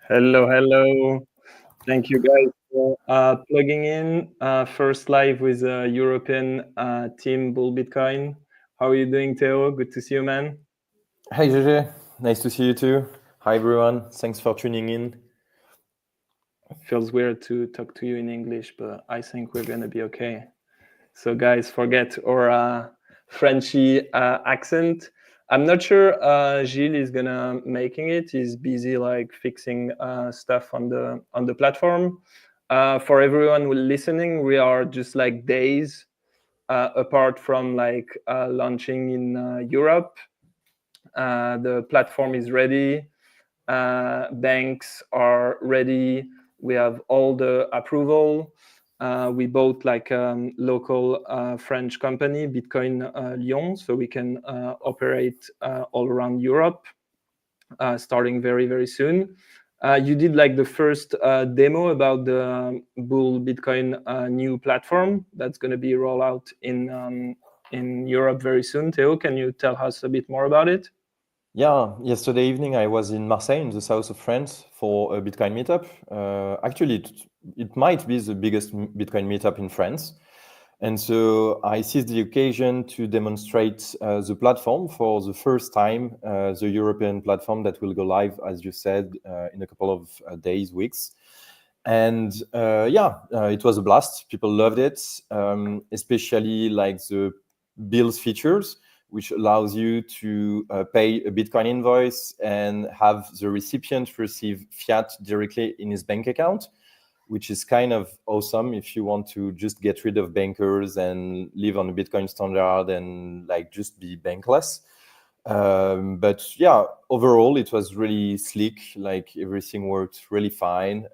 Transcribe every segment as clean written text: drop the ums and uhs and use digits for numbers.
Hello. Thank you guys for plugging in. First live with European team Bull Bitcoin. How are you doing, Théo? Good to see you, man. Hey, Gégé. Nice to see you too. Hi, everyone. Thanks for tuning in. Feels weird to talk to you in English, but I think we're going to be okay. So guys, forget our Frenchy accent. I'm not sure Gilles is gonna making it. He's busy like fixing stuff on the platform. For everyone listening, we are just like days apart from like launching in Europe. The platform is ready. Banks are ready. We have all the approval. We bought like local French company, Bitcoin Lyon, so we can operate all around Europe, starting very, very soon. You did like the first demo about the Bull Bitcoin new platform that's going to be rolled out in Europe very soon. Théo, can you tell us a bit more about it? Yeah, yesterday evening I was in Marseille, in the south of France, for a Bitcoin meetup. Actually, it might be the biggest Bitcoin meetup in France. And so I seized the occasion to demonstrate the platform for the first time, the European platform that will go live, as you said, in a couple of days, weeks. And it was a blast. People loved it, especially like the bills features, which allows you to pay a Bitcoin invoice and have the recipient receive fiat directly in his bank account, which is kind of awesome if you want to just get rid of bankers and live on a Bitcoin standard and like just be bankless. But yeah, overall, it was really sleek. Like everything worked really fine.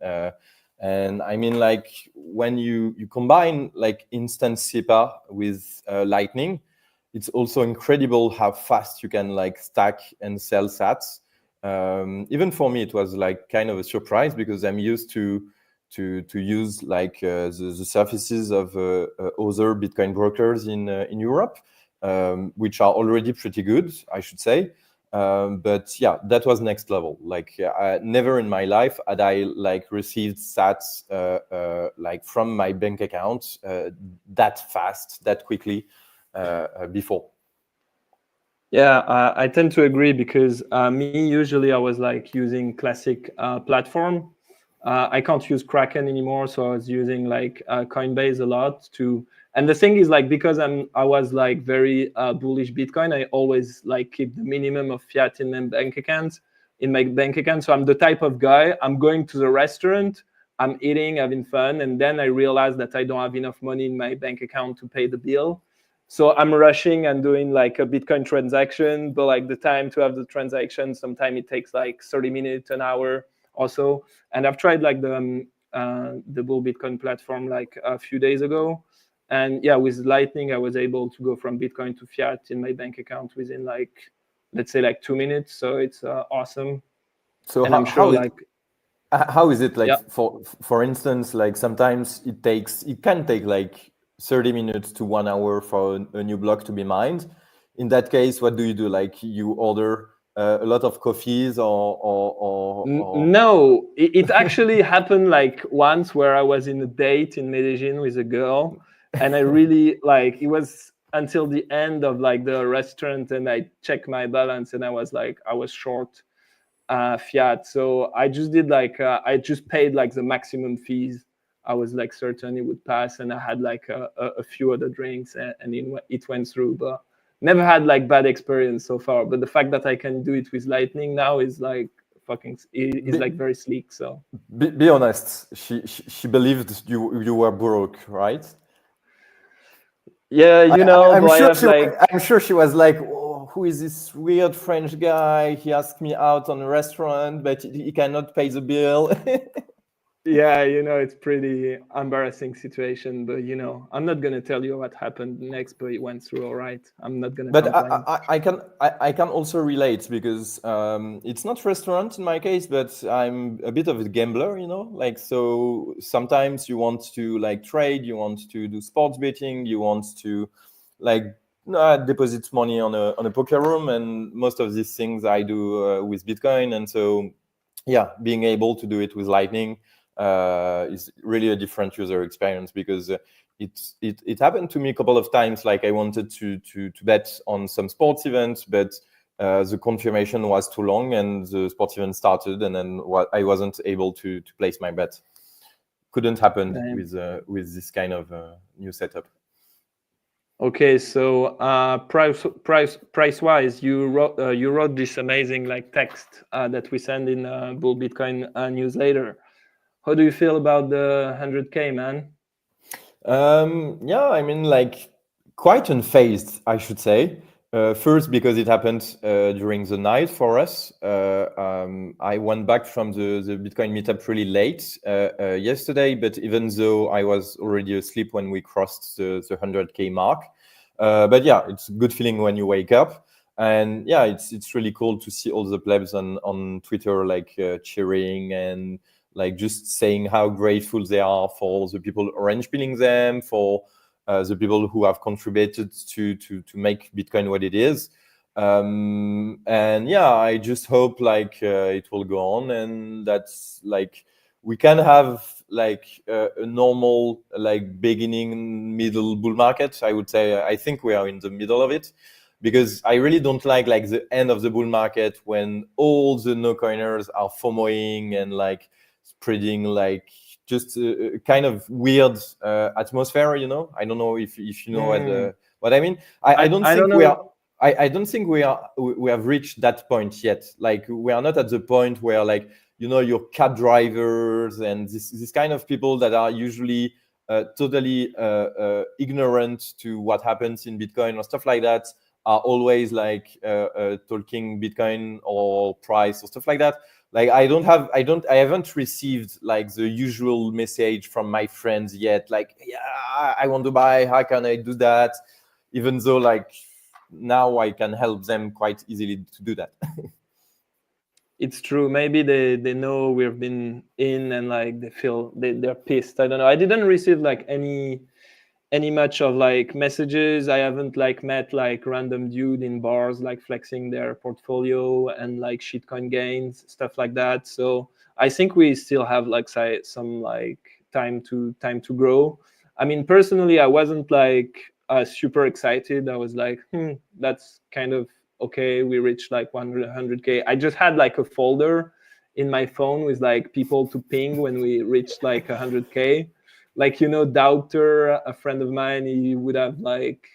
And I mean, like when you combine like instant SEPA with Lightning, it's also incredible how fast you can like stack and sell sats. Even for me, it was like kind of a surprise because I'm used to use like the services of other Bitcoin brokers in Europe, which are already pretty good, I should say. But yeah, that was next level. Like never in my life had I like received sats like from my bank account that fast, that quickly. Before. Yeah, I tend to agree because me usually I was like using classic platform. I can't use Kraken anymore, so I was using like Coinbase a lot too. And the thing is like because I was like very bullish Bitcoin, I always like keep the minimum of fiat in my bank account. So I'm the type of guy, I'm going to the restaurant, I'm eating, having fun, and then I realize that I don't have enough money in my bank account to pay the bill. So I'm rushing and doing like a Bitcoin transaction, but like the time to have the transaction, sometimes it takes like 30 minutes, an hour or so. And I've tried like the Bull Bitcoin platform like a few days ago. And yeah, with Lightning, I was able to go from Bitcoin to fiat in my bank account within like, let's say like 2 minutes. So it's awesome. So And I'm sure like, how is it like yeah. for instance, like sometimes it can take like 30 minutes to 1 hour for a new block to be mined. In that case, what do you do? Like you order a lot of coffees or No, it actually happened like once where I was in a date in Medellin with a girl, and I really like it was until the end of like the restaurant, and I checked my balance, and I was like I was short fiat, so I just did like I just paid like the maximum fees. I was like certain it would pass, and I had like a few other drinks, and it went through, but never had like bad experience so far. But the fact that I can do it with Lightning now is like fucking is like very sleek. So be honest, she believed you were broke, right? yeah, you know, I'm but I sure have like I'm sure she was like, oh, who is this weird French guy? He asked me out on a restaurant, but he cannot pay the bill. yeah, you know, it's pretty embarrassing situation, but you know, I'm not gonna tell you what happened next, but it went through all right. I'm not gonna But complain. I can also relate because it's not restaurant in my case, but I'm a bit of a gambler, you know. Like so, sometimes you want to like trade, you want to do sports betting, you want to like deposit money on a poker room, and most of these things I do with Bitcoin, and so yeah, being able to do it with Lightning is really a different user experience because it happened to me a couple of times. Like I wanted to bet on some sports event, but the confirmation was too long, and the sports event started, and then I wasn't able to place my bet. Couldn't happen Damn. with this kind of new setup. Okay, so price wise, you wrote this amazing like text that we send in Bull Bitcoin newsletter. How do you feel about the 100K, man? Yeah, I mean, like quite unfazed, I should say. First, because it happened during the night for us. I went back from the Bitcoin meetup really late yesterday, but even though I was already asleep when we crossed the 100K mark. But yeah, it's a good feeling when you wake up. And yeah, it's really cool to see all the plebs on Twitter like cheering and like just saying how grateful they are for the people orange pilling them, for the people who have contributed to make Bitcoin what it is. And yeah, I just hope like it will go on, and that's like we can have like a normal like beginning middle bull market. I would say I think we are in the middle of it, because I really don't like the end of the bull market when all the no coiners are FOMOing and like spreading like just a kind of weird atmosphere. You know, I don't know if you know what I mean. I don't I don't think we know. are. I don't think we have reached that point yet. Like we are not at the point where like your cab drivers and this kind of people that are usually totally ignorant to what happens in Bitcoin or stuff like that are always like talking Bitcoin or price or stuff like that. Like I haven't received like the usual message from my friends yet. Like, yeah, I want to buy. How can I do that? Even though like now I can help them quite easily to do that. It's true. Maybe they know we've been in, and like they feel they're pissed. I don't know. I didn't receive like any much of like messages. I haven't like met like random dude in bars like flexing their portfolio and like shitcoin gains, stuff like that. So I think we still have like some like time to grow. I mean, personally, I wasn't like super excited. I was like, that's kind of okay. We reached like 100K. I just had like a folder in my phone with like people to ping when we reached like 100K. Like, Doubter, a friend of mine, he would have like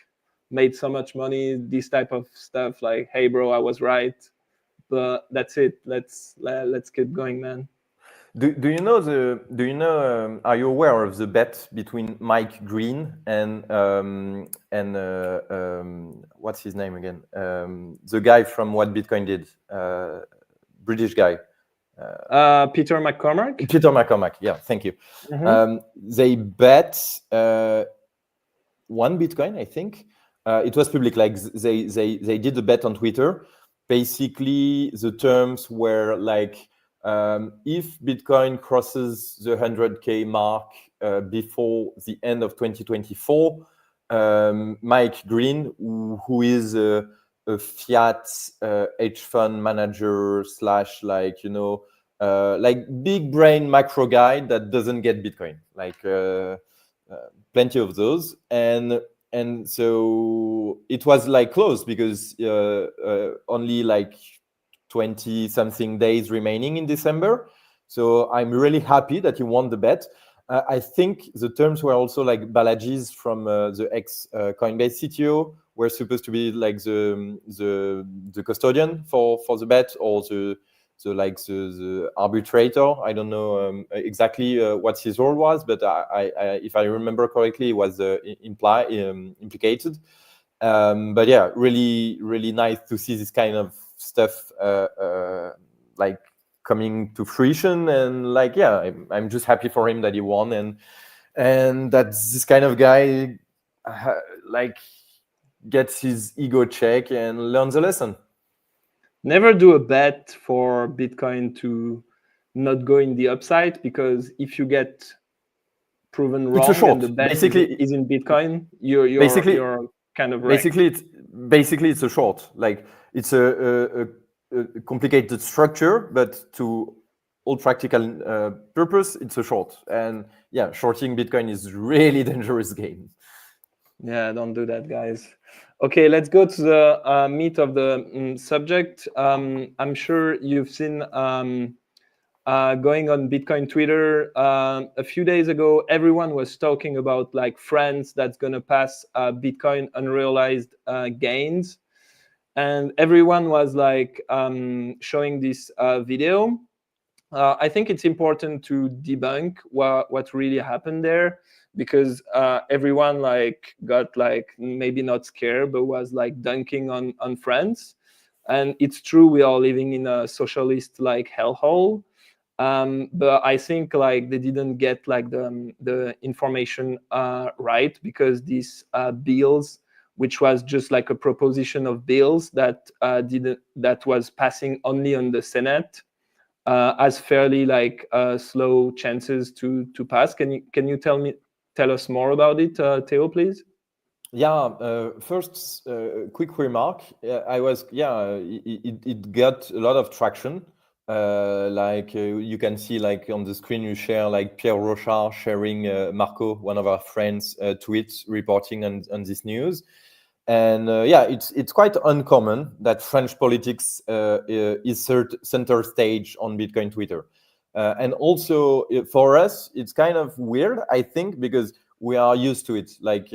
made so much money, this type of stuff. Like, hey bro, I was right. But that's it. Let's keep going, man. Do you know are you aware of the bet between Mike Green and what's his name again? The guy from What Bitcoin Did, British guy. Peter McCormack. Peter McCormack. Yeah, thank you. Mhm. They bet 1 Bitcoin, I think. It was public. Like they did a bet on Twitter. Basically, the terms were like, if Bitcoin crosses the 100K mark before the end of 2024, Mike Green, who is a fiat hedge fund manager slash, like, you know, like big brain macro guy that doesn't get Bitcoin, like plenty of those, and so it was like close because only like 20 something days remaining in December. So I'm really happy that he won the bet. I think the terms were also like Balaji's from the ex Coinbase CTO were supposed to be like the custodian for the bet, or the arbitrator. I don't know exactly what his role was, but if I remember correctly, he was implicated. But yeah, really, really nice to see this kind of stuff like coming to fruition. And like, yeah, I'm just happy for him that he won, and that this kind of guy like gets his ego check and learns a lesson. Never do a bet for Bitcoin to not go in the upside, because if you get proven It's a wrong and short. the bet Basically, is in Bitcoin, you're kind of wrecked. Basically it's a short. Like, it's a complicated structure, but to all practical purpose, it's a short. And yeah, shorting Bitcoin is really dangerous game. Yeah, don't do that, guys. Okay, let's go to the meat of the subject. I'm sure you've seen going on Bitcoin Twitter a few days ago, everyone was talking about like France that's going to pass Bitcoin unrealized gains. And everyone was like showing this video. I think it's important to debunk what really happened there, because everyone like got like maybe not scared, but was like dunking on France. And it's true, we are living in a socialist like hellhole. But I think like they didn't get like the information right, because these bills, which was just like a proposition of bills that was passing only on the Senate, has fairly like slow chances to pass. Can you tell us more about it, Théo, please? Yeah, first, quick remark. It got a lot of traction. You can see, like, on the screen you share, like, Pierre Rochard sharing Marco, one of our friends, tweets reporting on this news. And yeah, it's quite uncommon that French politics is center stage on Bitcoin Twitter. And also for us, it's kind of weird, I think, because we are used to it. Like,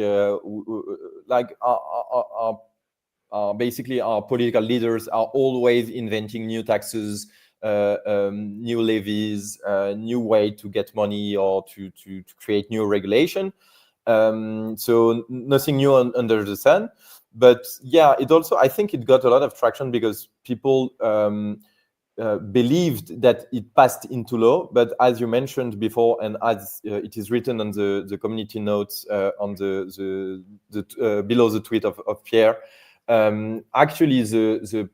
basically our political leaders are always inventing new taxes, new levies, new way to get money, or to create new regulation. So nothing new under the sun. But yeah, I think it got a lot of traction because people believed that it passed into law. But as you mentioned before, and as it is written on the community notes on the below the tweet of Pierre, actually the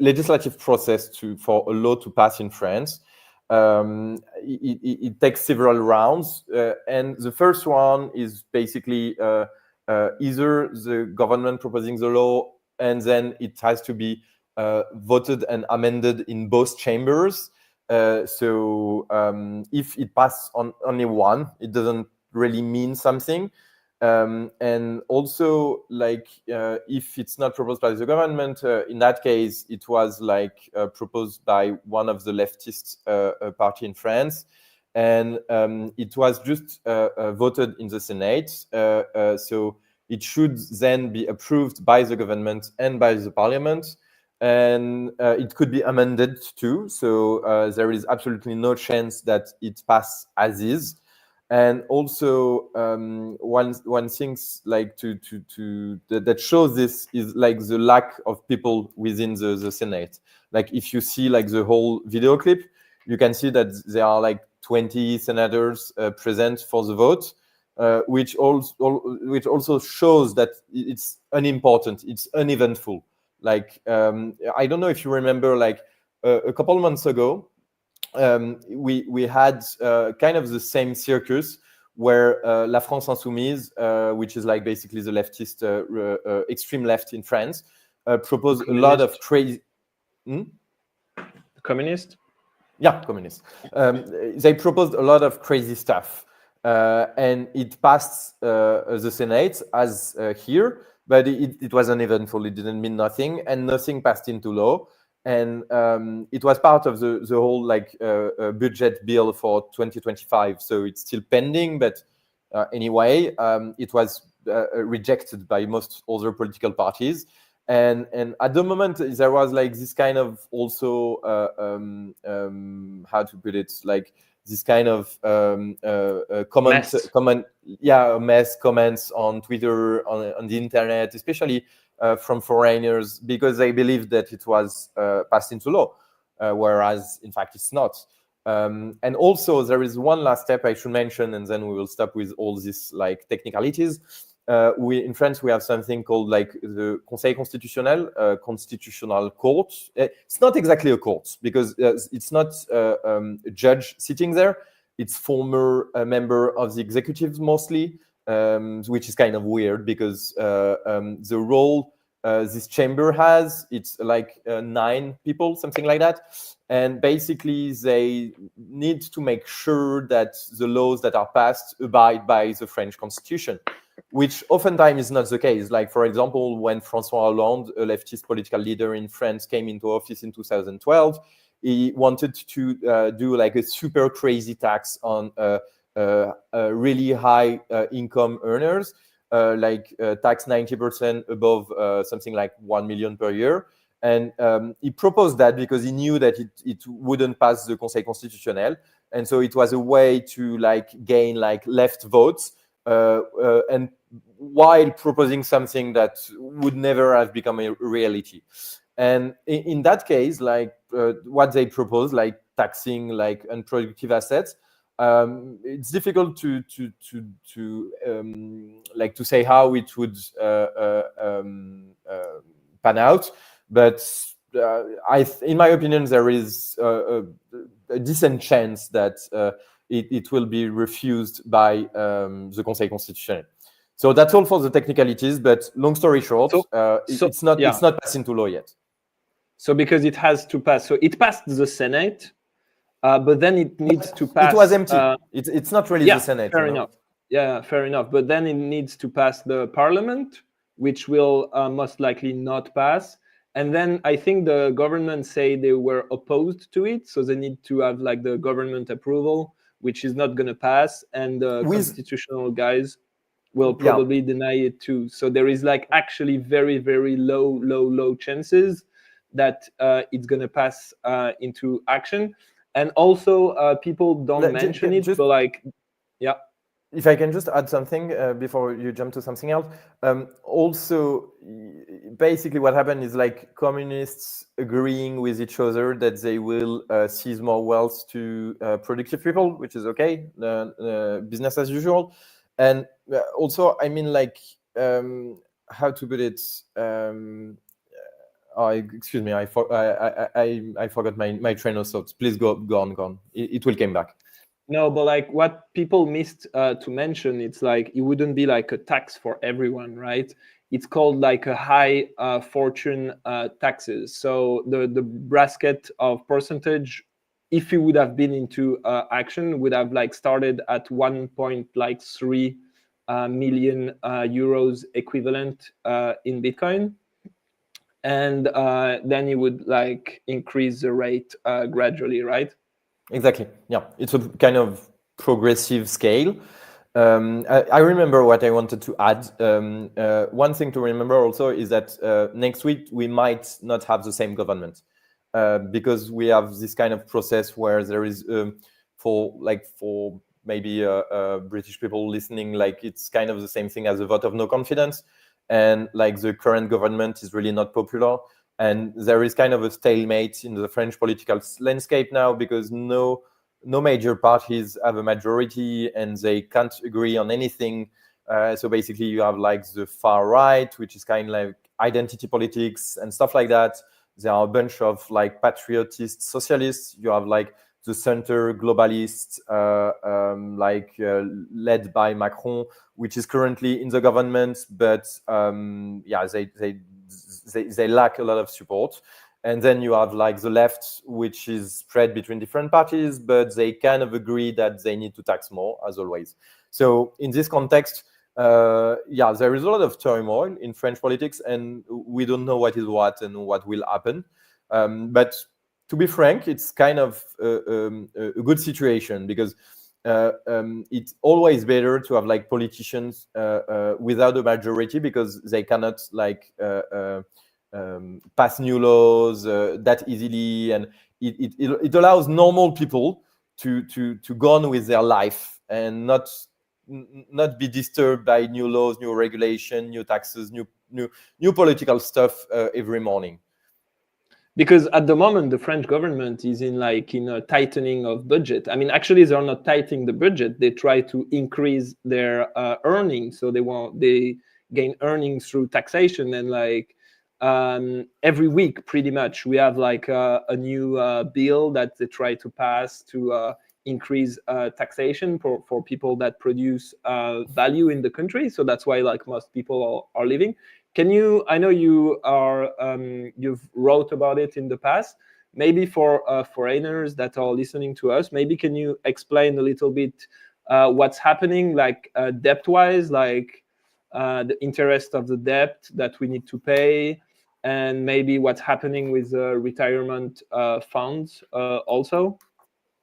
legislative process for a law to pass in France, it takes several rounds, and the first one is basically either the government proposing the law, and then it has to be voted and amended in both chambers. So if it passes on only one, it doesn't really mean something. And also, like, if it's not proposed by the government, in that case, it was like proposed by one of the leftist party in France, and it was just voted in the Senate. So it should then be approved by the government and by the parliament. and it could be amended too. So there is absolutely no chance that it passes as is. And also, one things like that shows this is like the lack of people within the Senate. Like if you see like the whole video clip, you can see that there are like 20 senators present for the vote, which also shows that it's unimportant, it's uneventful. Like I don't know if you remember, like a couple months ago, we had kind of the same circus where La France Insoumise, which is like basically the leftist, extreme left in France, proposed a lot of crazy. Communist? Yeah, communist. They proposed a lot of crazy stuff, and it passed the Senate as here, but it was uneventful. It didn't mean nothing, and nothing passed into law. And it was part of the whole like budget bill for 2025. So it's still pending, but anyway, it was rejected by most other political parties. And at the moment there was like this kind of also how to put it, like this kind of mass comments on Twitter, on the internet, especially from foreigners, because they believed that it was passed into law, whereas in fact it's not. And also there is one last step I should mention, and then we will stop with all these like technicalities. In France, we have something called like the Conseil Constitutionnel, constitutional court. It's not exactly a court because it's not a judge sitting there. It's former member of the executive mostly, which is kind of weird because the role this chamber has, it's like 9 people, something like that. And basically they need to make sure that the laws that are passed abide by the French constitution, which oftentimes is not the case. Like, for example, when François Hollande, a leftist political leader in France, came into office in 2012, he wanted to do like a super crazy tax on really high income earners, tax 90% above something like 1 million per year. And he proposed that because he knew that it wouldn't pass the Conseil Constitutionnel. And so it was a way to like gain like left votes, and while proposing something that would never have become a reality. And in that case, like what they propose, like taxing like unproductive assets, it's difficult to say how it would pan out. But in my opinion, there is a decent chance that it will be refused by the Conseil Constitutionnel. So that's all for the technicalities. But long story short, it's not passed into law yet. So because it has to pass, so it passed the Senate, but then it needs to pass. It was empty. It's not really the Senate. Fair enough. Yeah, fair enough. But then it needs to pass the Parliament, which will most likely not pass. And then I think the government say they were opposed to it, so they need to have like the government approval, which is not going to pass, and the constitutional guys will probably deny it too. So there is like actually very, very low chances that it's going to pass into action. And also people don't mention it, but like, yeah. If I can just add something before you jump to something else. Also, basically what happened is like communists agreeing with each other that they will seize more wealth to productive people, which is okay, business as usual. And also, I mean, like, how to put it? Excuse me, I forgot my train of thoughts. Please go on. It will come back. No, but like what people missed to mention, it's like it wouldn't be like a tax for everyone, right? It's called like a high fortune taxes. So the bracket of percentage, if you would have been into action, would have like started at 1.3 million euros equivalent in Bitcoin. And then you would like increase the rate gradually, right? Exactly. Yeah, it's a kind of progressive scale. I remember what I wanted to add. One thing to remember also is that next week we might not have the same government because we have this kind of process where there is for maybe British people listening, like it's kind of the same thing as a vote of no confidence, and like the current government is really not popular, and there is kind of a stalemate in the French political landscape now because no major parties have a majority and they can't agree on anything. So basically you have like the far right, which is kind of like identity politics and stuff like that. There are a bunch of like patriotist socialists. You have like the center globalists, led by Macron, which is currently in the government, but they lack a lot of support. And then you have like the left, which is spread between different parties, but they kind of agree that they need to tax more, as always. So in this context, there is a lot of turmoil in French politics, and we don't know what is what and what will happen. But to be frank, it's kind of a good situation because it's always better to have like politicians without a majority because they cannot pass new laws that easily, and it allows normal people to go on with their life and not be disturbed by new laws, new regulation, new taxes, new political stuff every morning. Because at the moment the French government is in a tightening of budget. I mean, actually they're not tightening the budget, they try to increase their earnings. So they gain earnings through taxation, and every week pretty much we have a new bill that they try to pass to increase taxation for people that produce value in the country. So that's why most people are leaving. I know you've wrote about it in the past. Maybe for foreigners that are listening to us, maybe can you explain a little bit what's happening, debt-wise, the interest of the debt that we need to pay, and maybe what's happening with retirement funds also?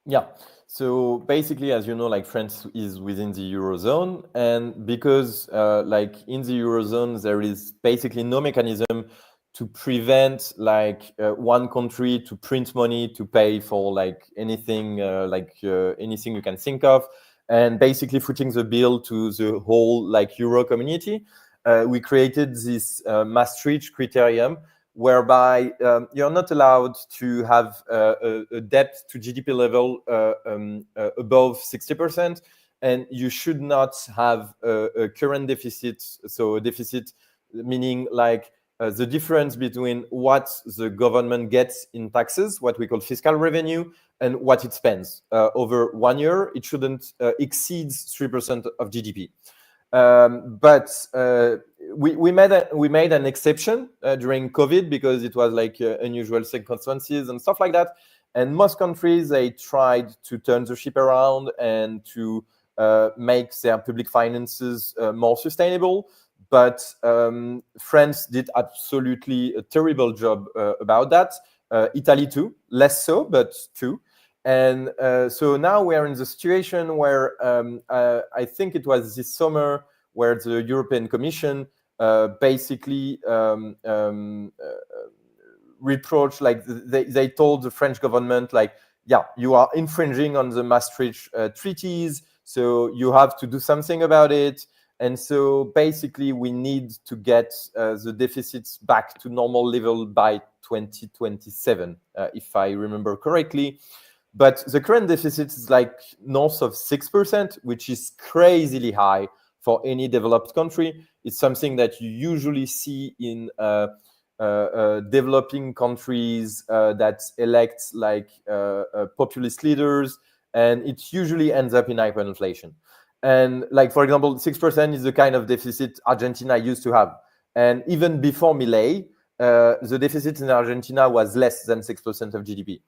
Yeah. So basically, as you know, like France is within the Eurozone, and because in the Eurozone, there is basically no mechanism to prevent one country to print money to pay for anything anything you can think of, and basically footing the bill to the whole Euro community. We created this Maastricht criterion whereby you're not allowed to have a debt to GDP level above 60%, and you should not have a current deficit. So a deficit meaning the difference between what the government gets in taxes, what we call fiscal revenue, and what it spends. Over 1 year, it shouldn't exceed 3% of GDP. But we made an exception during COVID because it was unusual circumstances and stuff like that. And most countries, they tried to turn the ship around and to make their public finances more sustainable. But France did absolutely a terrible job about that. Italy too, less so, but too. And so now we are in the situation where I think it was this summer where the European Commission basically reproached, they told the French government, you are infringing on the Maastricht treaties, so you have to do something about it. And so basically we need to get the deficits back to normal level by 2027, if I remember correctly. But the current deficit is north of 6%, which is crazily high for any developed country. It's something that you usually see in developing countries that elect populist leaders, and it usually ends up in hyperinflation. And for example, 6% is the kind of deficit Argentina used to have. And even before Milei, the deficit in Argentina was less than 6% of GDP.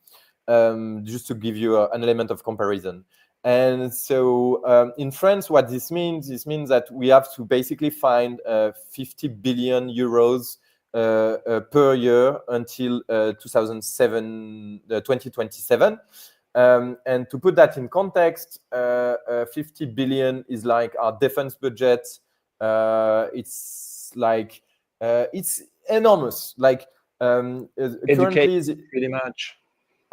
Just to give you an element of comparison. And so in France, what this means that we have to basically find 50 billion euros per year until 2027. And to put that in context, 50 billion is like our defense budget. It's like it's enormous. Like currently, pretty much.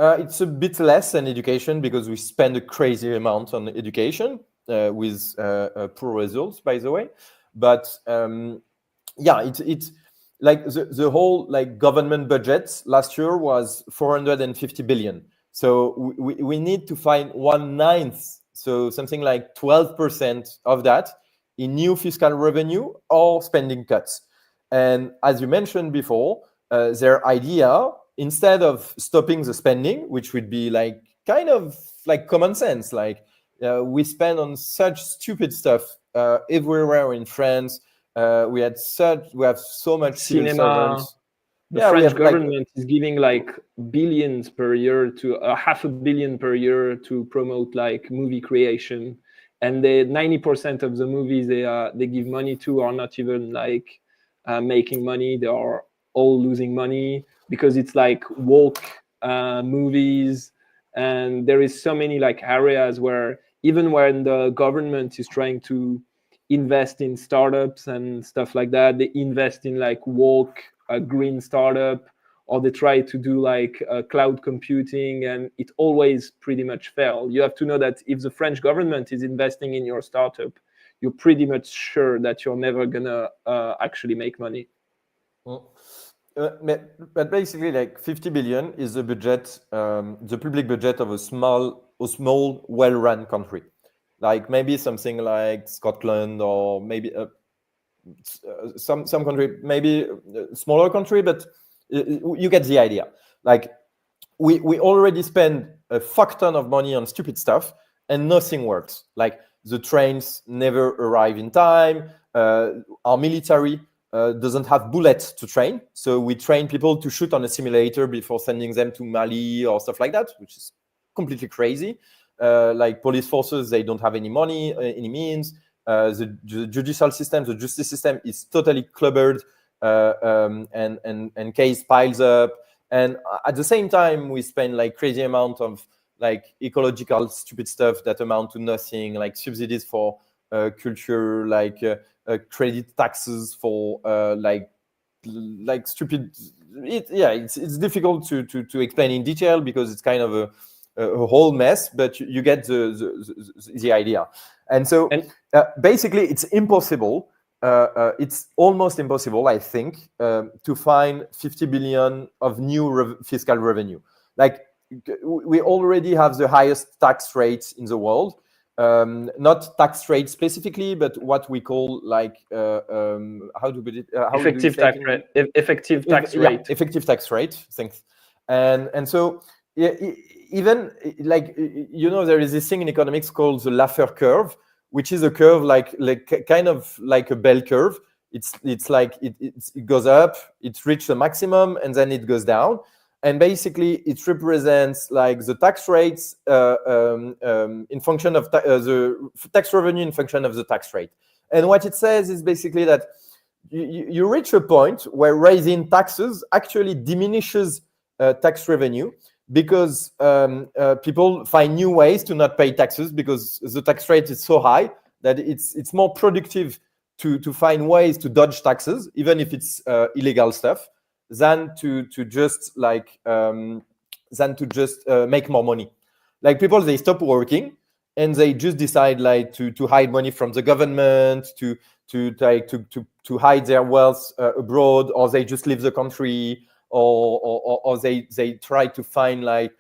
it's a bit less than education because we spend a crazy amount on education with poor results, by the way. But yeah, it's like the whole like government budget last year was 450 billion. So we need to find 1/9, so something like 12% of that in new fiscal revenue or spending cuts. And as you mentioned before, their idea, instead of stopping the spending, which would be like kind of like common sense, like we spend on such stupid stuff everywhere in France. We have so much civil Cinema. servants. The Yeah, we French have like government is giving like billions per year to $500 million per year to promote like movie creation, and the 90% of the movies they give money to are not even like making money. They are all losing money because it's like woke movies, and there is so many like areas where even when the government is trying to invest in startups and stuff like that, they invest in like woke a green startup, or they try to do like cloud computing, and it always pretty much fail. You have to know that if the French government is investing in your startup, you're pretty much sure that you're never gonna actually make money. But basically, like 50 billion is the budget, the public budget of a small, well-run country, like maybe something like Scotland, or maybe some country, maybe a smaller country, but you get the idea. Like we already spend a fuck ton of money on stupid stuff, and nothing works. Like the trains never arrive in time. Our military doesn't have bullets to train, so we train people to shoot on a simulator before sending them to Mali or stuff like that, which is completely crazy. Like police forces, they don't have any money, any means. The judicial system, the justice system is totally clubbered, and case piles up. And at the same time, we spend like crazy amount of like ecological stupid stuff that amount to nothing, like subsidies for culture, like credit taxes for like stupid. It's difficult to explain in detail because it's kind of a whole mess, but you get the idea. And so basically, it's impossible. It's almost impossible, I think, to find 50 billion of new fiscal revenue. Like we already have the highest tax rates in the world. Not tax rate specifically, but what we call like how to put it? Effective tax rate. Effective tax rate. Yeah, effective tax rate. Thanks. And so even like there is this thing in economics called the Laffer curve, which is a curve like kind of like a bell curve. It's like it goes up, it reaches the maximum, and then it goes down. And basically, it represents like the tax rates in function of the tax revenue in function of the tax rate. And what it says is basically that you reach a point where raising taxes actually diminishes tax revenue, because people find new ways to not pay taxes because the tax rate is so high that it's more productive to find ways to dodge taxes, even if it's illegal stuff, than to just like make more money. Like people, they stop working and they just decide like to hide money from the government, to hide their wealth abroad, or they just leave the country, or they try to find like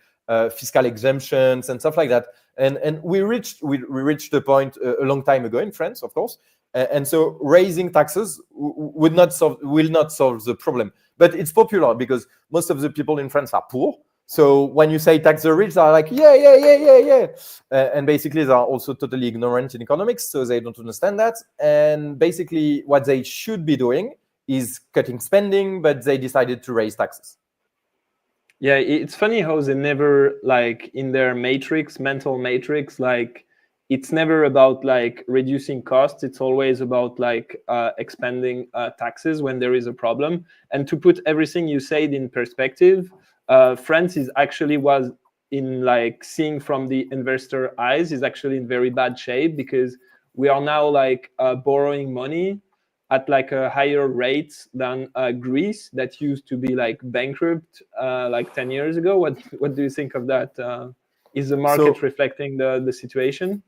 fiscal exemptions and stuff like that. And we reached the point a long time ago in France, of course. And so raising taxes will not solve the problem. But it's popular because most of the people in France are poor. So when you say tax the rich, they're like, yeah. And basically, they are also totally ignorant in economics, so they don't understand that. And basically, what they should be doing is cutting spending, but they decided to raise taxes. Yeah, it's funny how they never, like in their mental matrix, like it's never about like reducing costs. It's always about like expanding taxes when there is a problem. And to put everything you said in perspective, France is actually was in like seeing from the investor eyes is actually in very bad shape, because we are now like borrowing money at like a higher rate than Greece, that used to be like bankrupt like 10 years ago. What do you think of that? Is the market reflecting the situation?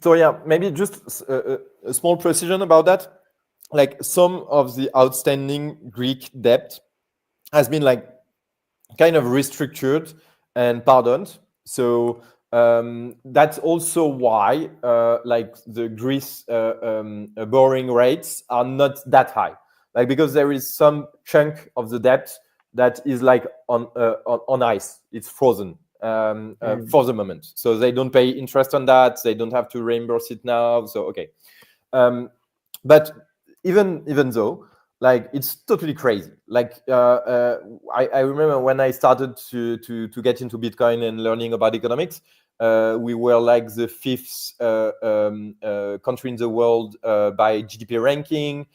So yeah, maybe just a small precision about that. Like some of the outstanding Greek debt has been like kind of restructured and pardoned. So that's also why like the Greece borrowing rates are not that high. Like because there is some chunk of the debt that is like on ice. It's frozen for the moment. So they don't pay interest on that. They don't have to reimburse it now. So okay. But even though, like it's totally crazy. Like I remember when I started to get into Bitcoin and learning about economics, we were like the fifth country in the world by GDP ranking.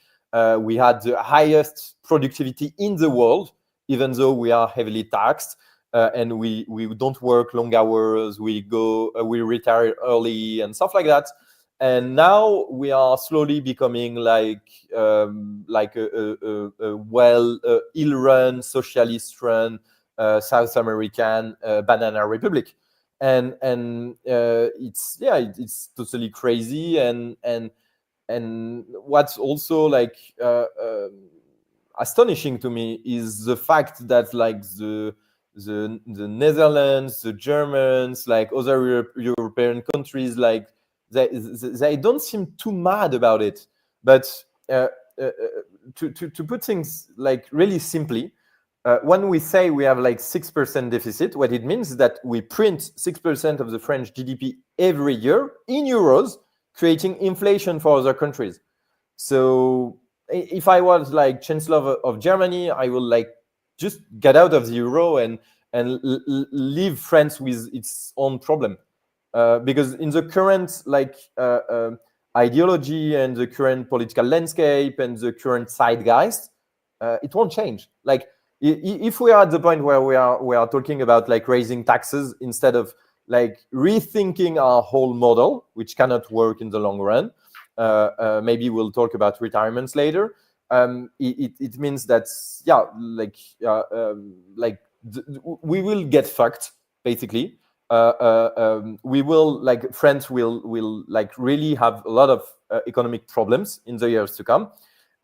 We had the highest productivity in the world, even though we are heavily taxed. And we don't work long hours. We retire early and stuff like that. And now we are slowly becoming like a ill-run, socialist-run South American banana republic, and it's totally crazy. And what's also like astonishing to me is the fact that like the Netherlands, the Germans, like other European countries, like they don't seem too mad about it. But to put things like really simply, when we say we have like 6% deficit, what it means is that we print 6% of the French GDP every year in euros, creating inflation for other countries. So if I was like Chancellor of Germany, I will like just get out of the euro and leave France with its own problem. Because in the current like ideology and the current political landscape and the current zeitgeist, it won't change. Like if we are at the point where we are talking about like raising taxes instead of like rethinking our whole model, which cannot work in the long run. Maybe we'll talk about retirements later. It means that we will get fucked basically. We will like France will like really have a lot of economic problems in the years to come,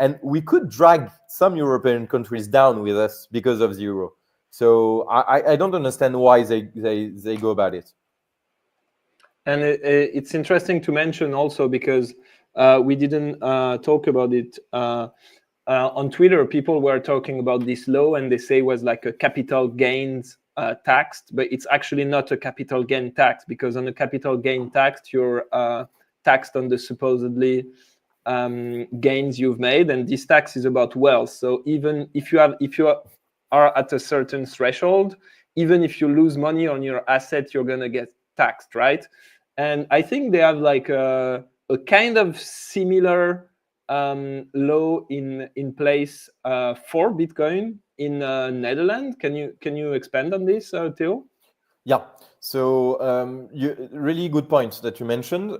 and we could drag some European countries down with us because of the euro. So I don't understand why they go about it. And it's interesting to mention also, because we didn't talk about it on Twitter. People were talking about this law, and they say it was like a capital gains tax, but it's actually not a capital gain tax, because on a capital gain tax, you're taxed on the supposedly gains you've made, and this tax is about wealth. So even if you are at a certain threshold, even if you lose money on your asset, you're gonna get taxed, right? And I think they have like a kind of similar law in place for Bitcoin in Netherlands. Can you expand on this, Théo? Yeah. So really good point that you mentioned.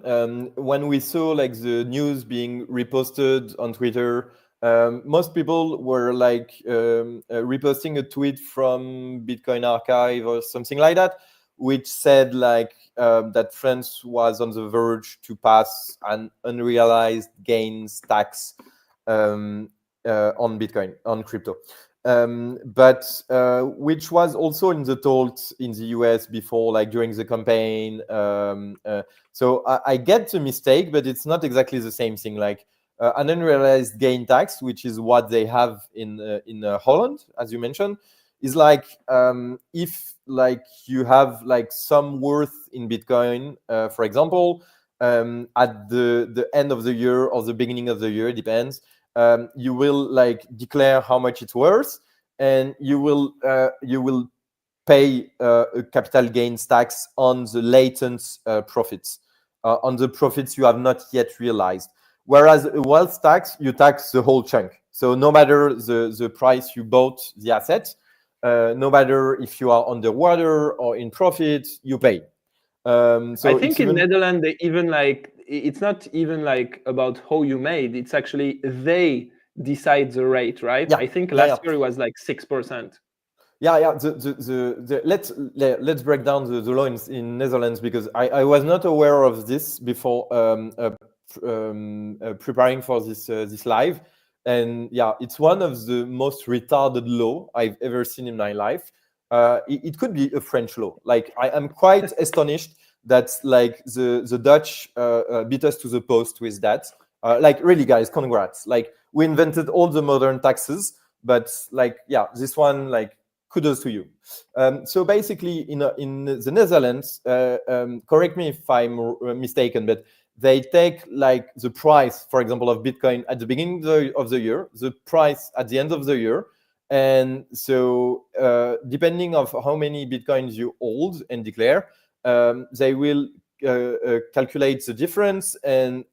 When we saw like the news being reposted on Twitter, most people were like reposting a tweet from Bitcoin Archive or something like that, which said like that France was on the verge to pass an unrealized gains tax on Bitcoin, on crypto. But which was also in the talks in the US before, like during the campaign. So I get the mistake, but it's not exactly the same thing. Like an unrealized gain tax, which is what they have in Holland, as you mentioned, is like if like you have like some worth in Bitcoin, for example, at the end of the year or the beginning of the year, depends. You will like declare how much it's worth, and you will pay a capital gains tax on the latent profits, on the profits you have not yet realized. Whereas a wealth tax, you tax the whole chunk. So no matter the price you bought the asset, no matter if you are underwater or in profit, you pay. I So think it's in even Netherlands they even like it's not even like about how you made. It's actually they decide the rate, right? I think last year it was like 6%. Yeah. Let's break down the law in Netherlands, because I was not aware of this before preparing for this live. And yeah, it's one of the most retarded law I've ever seen in my life. It could be a French law. Like, I am quite astonished that like the Dutch beat us to the post with that. Like, really, guys, congrats. Like, we invented all the modern taxes, but like, yeah, this one, like, kudos to you. So basically, in the Netherlands, correct me if I'm mistaken, but they take like the price, for example, of Bitcoin at the beginning of the year, the price at the end of the year, and so depending of how many Bitcoins you hold and declare, they will calculate the difference and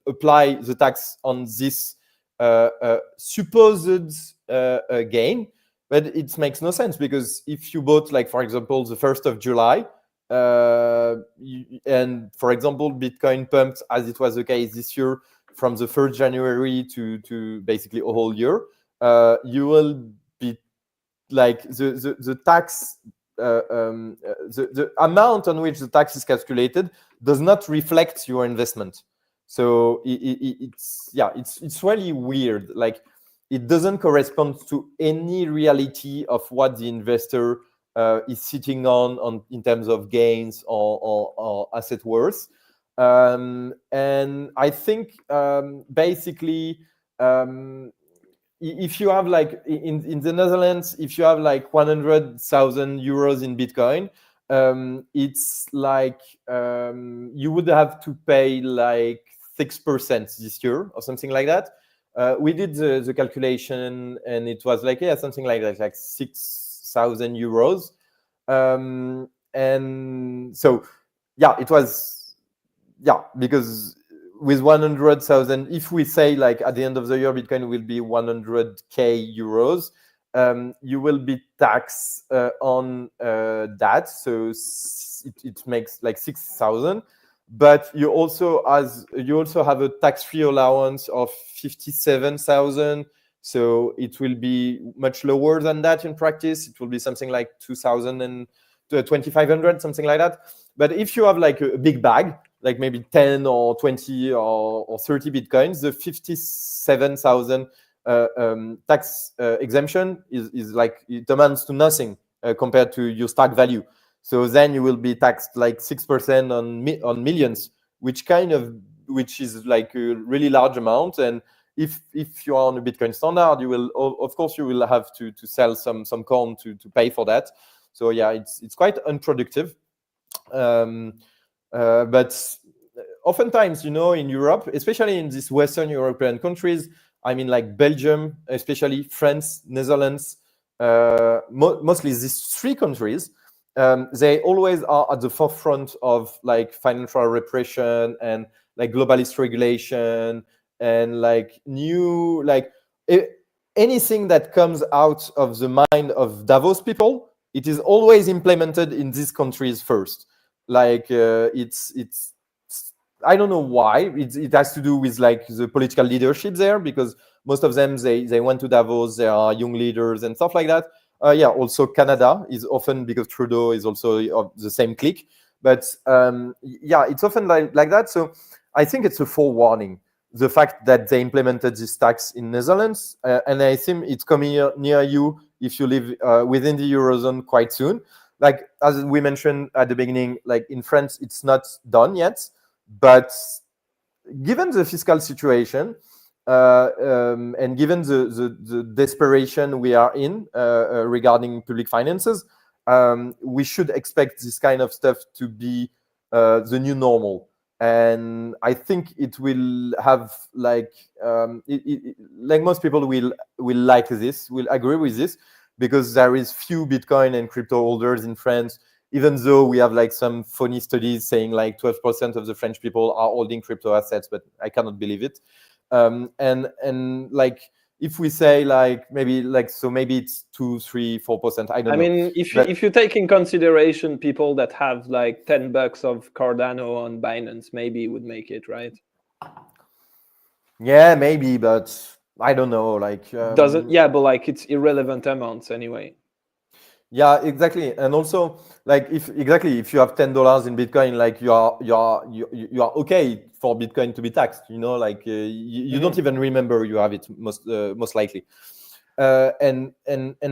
apply the tax on this supposed gain. But it makes no sense, because if you bought, like, for example, the 1st of July, and for example, Bitcoin pumped, as it was the case this year, from the 1st January to basically a whole year, you will be like the tax, the amount on which the tax is calculated does not reflect your investment. So it's really weird. Like, it doesn't correspond to any reality of what the investor is sitting on in terms of gains or asset worth. And I think basically, if you have like in the Netherlands, if you have like 100,000 euros in Bitcoin, it's like you would have to pay like 6% this year or something like that. We did the calculation, and it was like, yeah, something like that, like 6,000 euros. And so, yeah, it was, yeah, because with 100,000, if we say like at the end of the year, Bitcoin will be 100k euros, you will be taxed on that. So it makes like 6,000. But you also have a tax-free allowance of 57,000. So it will be much lower than that in practice. It will be something like 2,000 and 2,500, something like that. But if you have like a big bag, like maybe 10 or 20 or 30 Bitcoins, the 57,000 tax exemption is like, it amounts to nothing compared to your stock value. So then you will be taxed like 6% on millions, which is like a really large amount. And if you are on a Bitcoin standard, you will, of course, you will have to sell some coin to pay for that. So yeah, it's quite unproductive. But oftentimes, in Europe, especially in these Western European countries, I mean, like Belgium, especially France, Netherlands, mostly these three countries, they always are at the forefront of like financial repression and like globalist regulation and like new, like anything that comes out of the mind of Davos people, it is always implemented in these countries first. Like it's I don't know why. It has to do with like the political leadership there, because most of them, they went to Davos. They are young leaders and stuff like that. Yeah, also Canada is often, because Trudeau is also of the same clique. But yeah, it's often like that. So I think it's a forewarning, the fact that they implemented this tax in Netherlands, and I think it's coming near you if you live within the Eurozone quite soon. Like, as we mentioned at the beginning, like in France, it's not done yet. But given the fiscal situation, and given the desperation we are in regarding public finances, we should expect this kind of stuff to be the new normal. And I think it will have like like most people will like this, will agree with this, because there is few Bitcoin and crypto holders in France, even though we have like some funny studies saying like 12% of the French people are holding crypto assets, but I cannot believe it. And like if we say like maybe it's 2, 3, 4%, I don't know. mean, if you take in consideration people that have like $10 of Cardano on Binance, maybe it would make it, right? Yeah, maybe, but I don't know. Like Doesn't, yeah, but like it's irrelevant amounts anyway. yeah, exactly. And also, like if you have $10 in Bitcoin, like you are okay for Bitcoin to be taxed. Like you don't even remember you have it most likely. And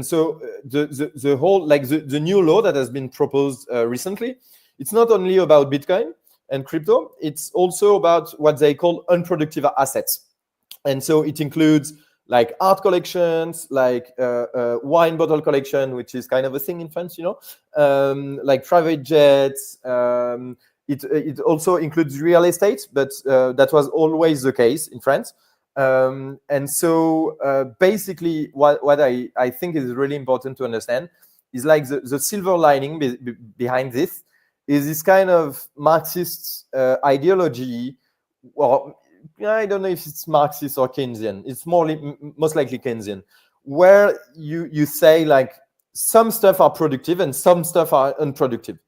so the whole, like the new law that has been proposed recently, it's not only about Bitcoin and crypto, it's also about what they call unproductive assets. And so it includes like art collections, like wine bottle collection, which is kind of a thing in France, like private jets. It also includes real estate, but that was always the case in France. And so basically what I think is really important to understand is like the silver lining behind this is this kind of Marxist ideology. Well, I don't know if it's Marxist or Keynesian. It's most likely Keynesian, where you say like some stuff are productive and some stuff are unproductive.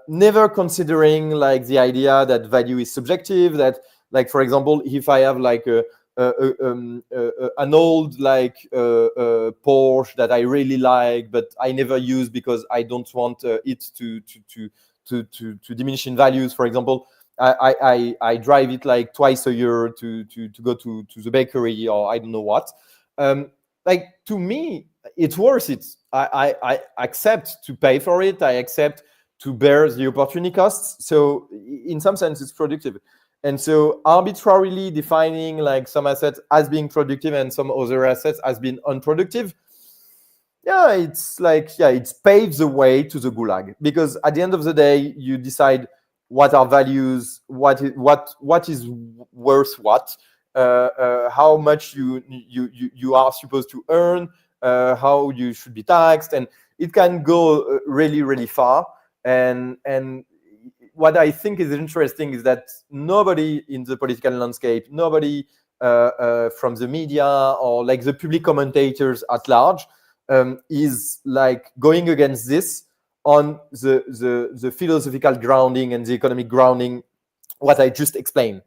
Never considering like the idea that value is subjective. That, like, for example, if I have like an old like Porsche that I really like, but I never use because I don't want it to diminish in values, for example. I drive it like twice a year to go to the bakery or I don't know what. Like, to me, it's worth it. I accept to pay for it. I accept to bear the opportunity costs. So in some sense, it's productive. And so arbitrarily defining like some assets as being productive and some other assets as being unproductive, yeah, it's like, yeah, it paves the way to the gulag, because at the end of the day, you decide what are values, what is worth what, how much you are supposed to earn, how you should be taxed, and it can go really, really far. And what I think is interesting is that nobody in the political landscape, nobody from the media or like the public commentators at large is like going against this on the philosophical grounding and the economic grounding, what I just explained.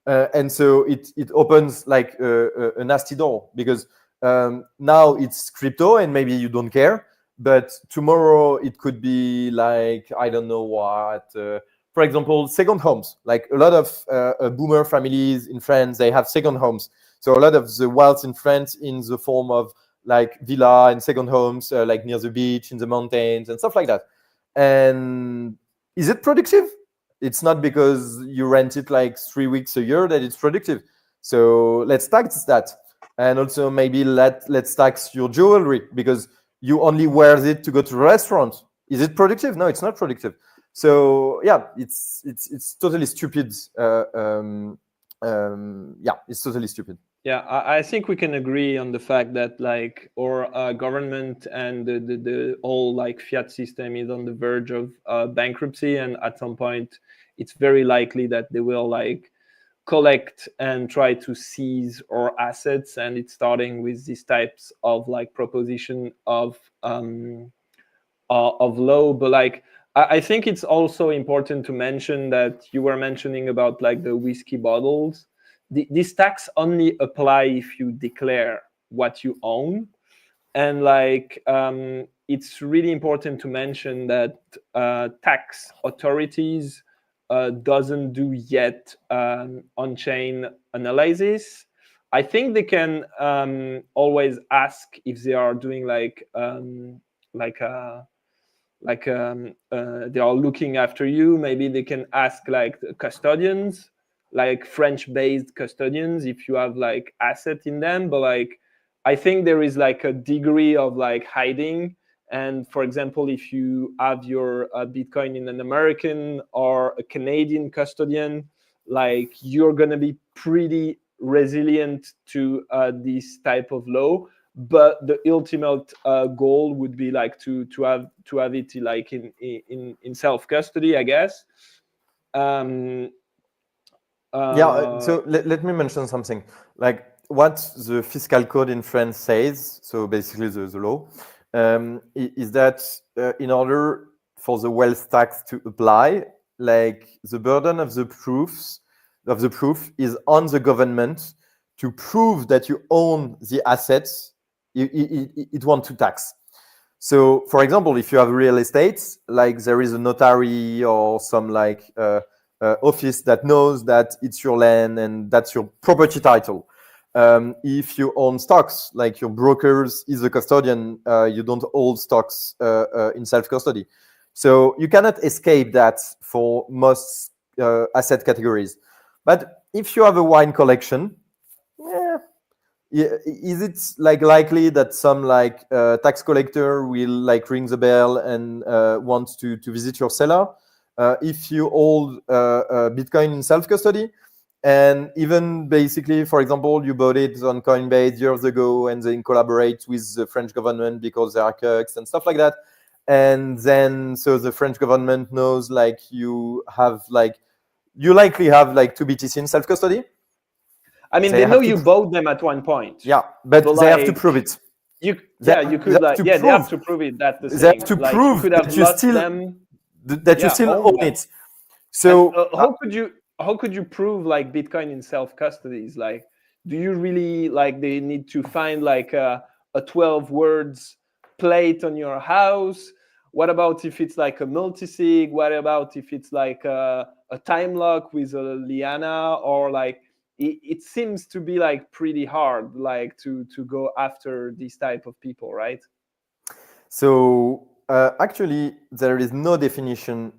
And so it opens like a nasty door, because now it's crypto and maybe you don't care, but tomorrow it could be like, I don't know what, for example, second homes. Like a lot of boomer families in France, they have second homes. So a lot of the wealth in France in the form of like villa and second homes, like near the beach, in the mountains and stuff like that. And is it productive? It's not because you rent it like 3 weeks a year that it's productive. So let's tax that. And also maybe let's tax your jewelry, because you only wear it to go to a restaurant. Is it productive? No, it's not productive. So yeah, it's totally stupid. Yeah, it's totally stupid. Yeah, I think we can agree on the fact that like our government and the whole like fiat system is on the verge of bankruptcy, and at some point it's very likely that they will like collect and try to seize our assets, and it's starting with these types of like proposition of law. But like I think it's also important to mention that you were mentioning about like the whiskey bottles. This tax only apply if you declare what you own, and like it's really important to mention that tax authorities doesn't do yet on-chain analysis. I think they can always ask if they are doing like they are looking after you. Maybe they can ask like the custodians, like French-based custodians, if you have like asset in them. But like I think there is like a degree of like hiding. And for example, if you have your Bitcoin in an American or a Canadian custodian, like you're gonna be pretty resilient to this type of law. But the ultimate goal would be like to have it like in self custody, I guess. Yeah. So let me mention something. Like what the fiscal code in France says, so basically the law, is that in order for the wealth tax to apply, like the burden of the proof is on the government to prove that you own the assets it wants to tax. So, for example, if you have real estate, like there is a notary or some like office that knows that it's your land and that's your property title. If you own stocks, like your brokers is a custodian, you don't hold stocks in self-custody. So you cannot escape that for most asset categories. But if you have a wine collection, is it like likely that some like tax collector will like ring the bell and wants to visit your cellar? If you hold Bitcoin in self-custody, and even basically, for example, you bought it on Coinbase years ago and then collaborate with the French government because there are cuts and stuff like that. And then, so the French government knows like you likely have like 2 BTC in self-custody. I mean, they know you bought them at one point. Yeah, but they have to prove it. They have to prove it. That's the same. They have to prove that you still own it. So how could you prove like Bitcoin in self-custody? Is like, do you really like they need to find like a 12 words plate on your house? What about if it's like a multi-sig? What about if it's like a time lock with a liana? Or like it seems to be like pretty hard like to go after these type of people, right? So actually there is no definition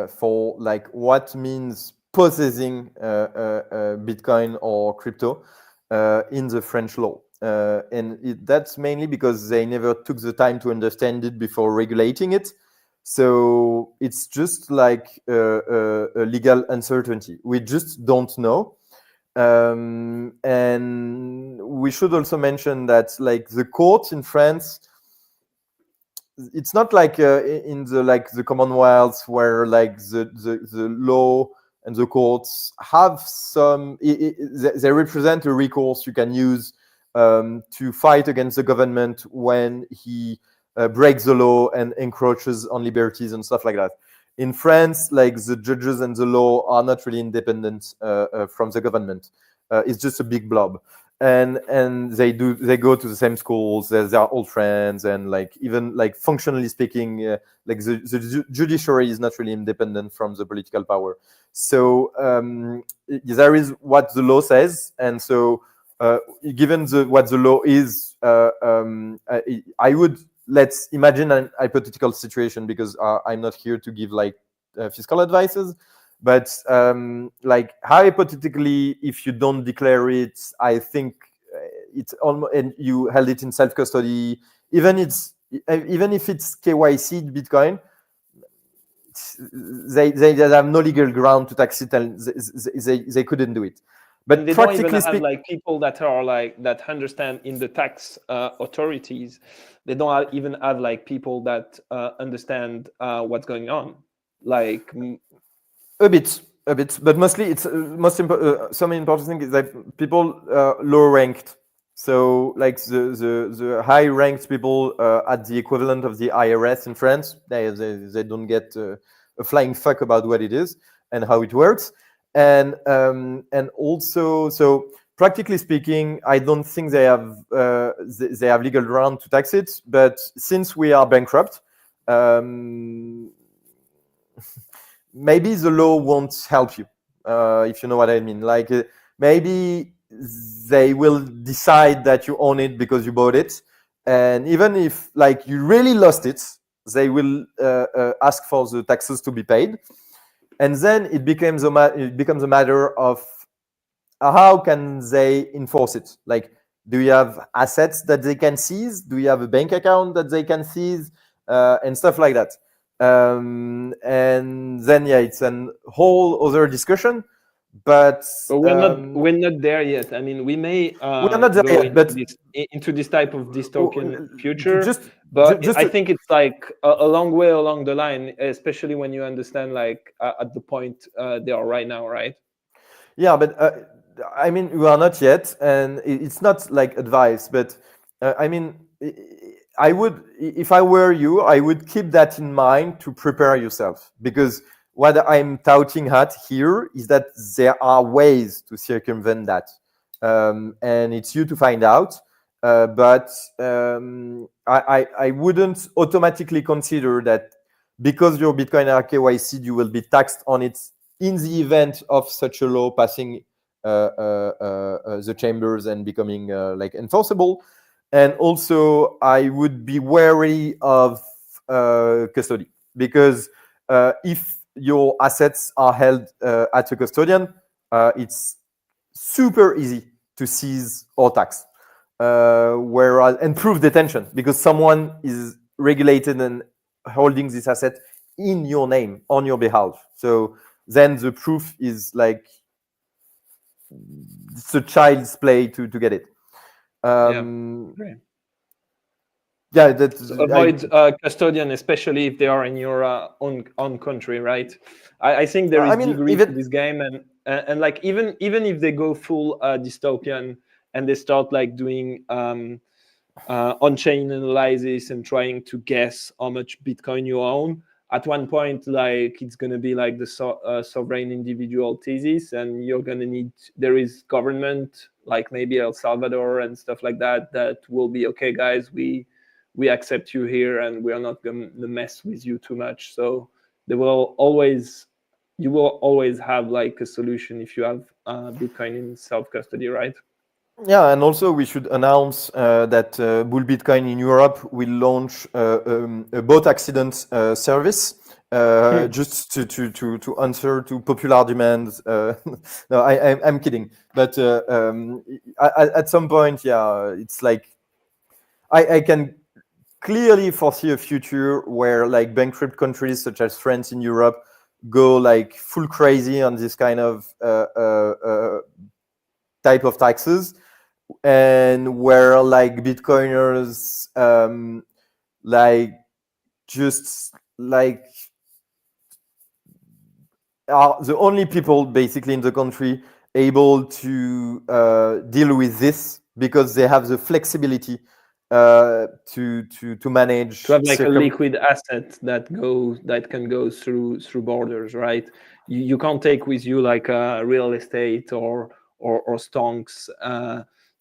for like what means possessing Bitcoin or crypto in the French law. And that's mainly because they never took the time to understand it before regulating it. So it's just like a legal uncertainty. We just don't know. And we should also mention that like the court in France, it's not like in the Commonwealth where like the law and the courts have some, they represent a recourse you can use to fight against the government when he breaks the law and encroaches on liberties and stuff like that. In France, like the judges and the law are not really independent from the government. It's just a big blob. And they go to the same schools, they are old friends, and like even like functionally speaking, like the judiciary is not really independent from the political power. So there is what the law says, and so given what the law is, I would, let's imagine an hypothetical situation, because I'm not here to give like fiscal advices. But like hypothetically, if you don't declare it, I think it's almost, and you held it in self-custody, even if it's KYC Bitcoin, they have no legal ground to tax it, and they couldn't do it. But they don't even have like people that are like that understand in the tax authorities. They don't even have like people that understand what's going on. Like a bit, but mostly it's some important thing is that people low ranked. So like the high ranked people at the equivalent of the IRS in France, they don't get a flying fuck about what it is and how it works. And also, so practically speaking, I don't think they have legal ground to tax it. But since we are bankrupt, maybe the law won't help you, if you know what I mean. Like maybe they will decide that you own it because you bought it, and even if like you really lost it, they will ask for the taxes to be paid, and then it becomes a matter of how can they enforce it. Like, do you have assets that they can seize? Do you have a bank account that they can seize, and stuff like that? And then it's a whole other discussion, but we're not there yet. I mean, we may we're not there yet, but into this type of dystopian future. I think it's like a long way along the line, especially when you understand like at the point they are right now, right? Yeah, but I mean, we are not yet, and it's not like advice, but I mean, I would, if I were you, I would keep that in mind to prepare yourself, because what I'm touting at here is that there are ways to circumvent that, and it's you to find out. But I wouldn't automatically consider that because your Bitcoin are KYC, you will be taxed on it in the event of such a law passing the chambers and becoming like enforceable. And also, I would be wary of custody, because if your assets are held at a custodian, it's super easy to seize or tax, whereas and prove detention, because someone is regulated and holding this asset in your name on your behalf. So then the proof is like it's a child's play to get it. Great. Yeah, that's So avoid custodian, especially if they are in your own country, right? I think there is I mean, degree to this game, and like even if they go full dystopian and they start like doing on-chain analysis and trying to guess how much Bitcoin you own, at one point, like it's gonna be like the sovereign individual thesis, and you're gonna need, there is government like maybe El Salvador and stuff like that that will be okay, guys, we accept you here and we are not going to mess with you too much. So you will always have like a solution if you have Bitcoin in self-custody, right? Yeah, and also we should announce that Bull Bitcoin in Europe will launch a boat accident service, just to answer to popular demands. No, I'm kidding, but at some point, yeah, it's like I can clearly foresee a future where like bankrupt countries such as France in Europe go like full crazy on this kind of type of taxes, and where like Bitcoiners like just like are the only people basically in the country able to deal with this, because they have the flexibility to manage, to have like a liquid asset that can go through borders, right? You can't take with you like real estate or stonks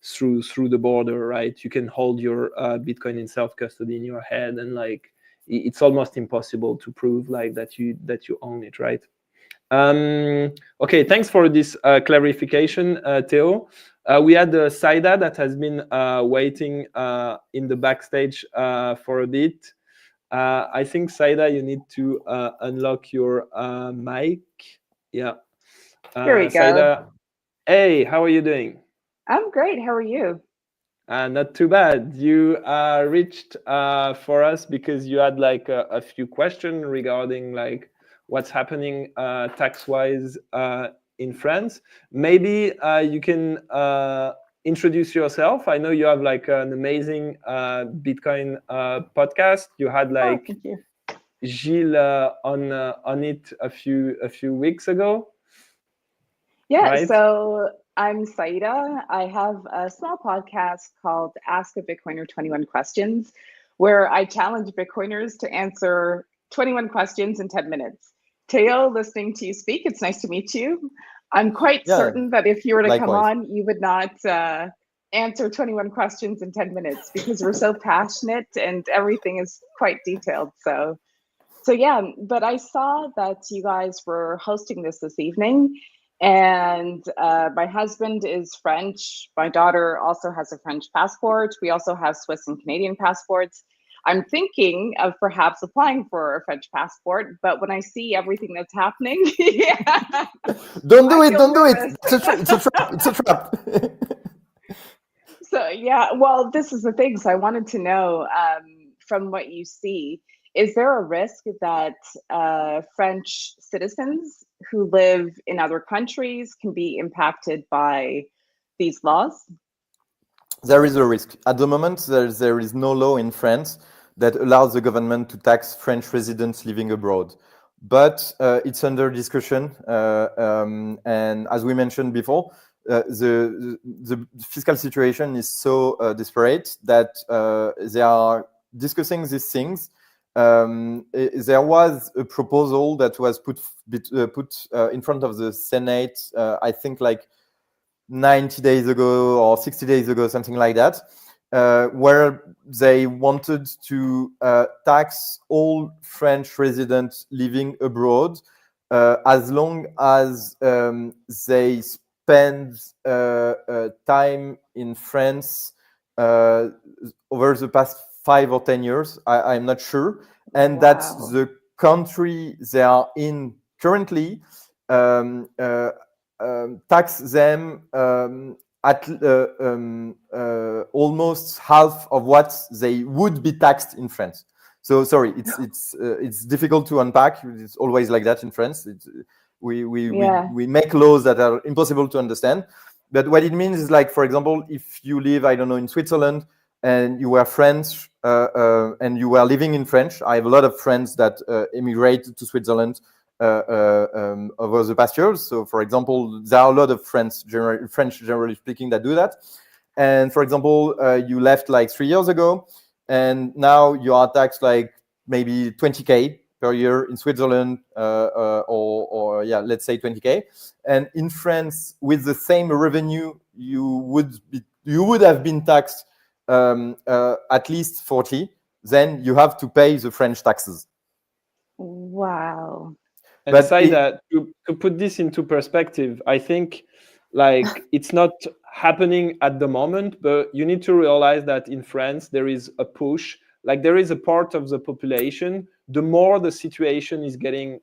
through the border, right? You can hold your Bitcoin in self custody in your head, and like it's almost impossible to prove like that you own it, right? Okay, thanks for this clarification, Theo. We had Saida that has been waiting in the backstage for a bit. I think, Saida, you need to unlock your mic. Yeah. Here we go. Saida, hey, how are you doing? I'm great. How are you? Not too bad. You reached for us because you had like a few questions regarding like what's happening tax-wise in France. Maybe you can introduce yourself. I know you have like an amazing Bitcoin podcast. You had like thank you. Gilles on it a few weeks ago. Yeah, right? So I'm Saida. I have a small podcast called Ask a Bitcoiner 21 Questions, where I challenge Bitcoiners to answer 21 questions in 10 minutes. Théo, listening to you speak, it's nice to meet you. I'm quite certain that if you were to come on, you would not answer 21 questions in 10 minutes, because we're so passionate and everything is quite detailed. So yeah, but I saw that you guys were hosting this evening, and my husband is French. My daughter also has a French passport. We also have Swiss and Canadian passports. I'm thinking of perhaps applying for a French passport, but when I see everything that's happening, yeah. Don't do it. It's a trap. So yeah, well, this is the thing. So I wanted to know, from what you see, is there a risk that French citizens who live in other countries can be impacted by these laws? There is a risk. At the moment, there is no law in France that allows the government to tax French residents living abroad. But it's under discussion. And as we mentioned before, the fiscal situation is so desperate that they are discussing these things. There was a proposal that was put in front of the Senate, I think like 90 days ago or 60 days ago, something like that, where they wanted to tax all French residents living abroad as long as they spend time in France over the past 5 or 10 years. I'm not sure. And that's the country they are in currently, tax them at almost half of what they would be taxed in France. So sorry, it's difficult to unpack. It's always like that in France. We make laws that are impossible to understand. But what it means is, like, for example, if you live, I don't know, in Switzerland and you were French and you were living in French. I have a lot of friends that immigrated to Switzerland over the past years. So, for example, there are a lot of French, generally speaking, that do that. And, for example, you left like 3 years ago, and now you are taxed like maybe 20K per year in Switzerland, or let's say 20K. And in France, with the same revenue, you would have been taxed at least 40. Then you have to pay the French taxes. Wow. And Saida, to put this into perspective, I think like it's not happening at the moment, but you need to realize that in France there is a push. Like there is a part of the population, the more the situation is getting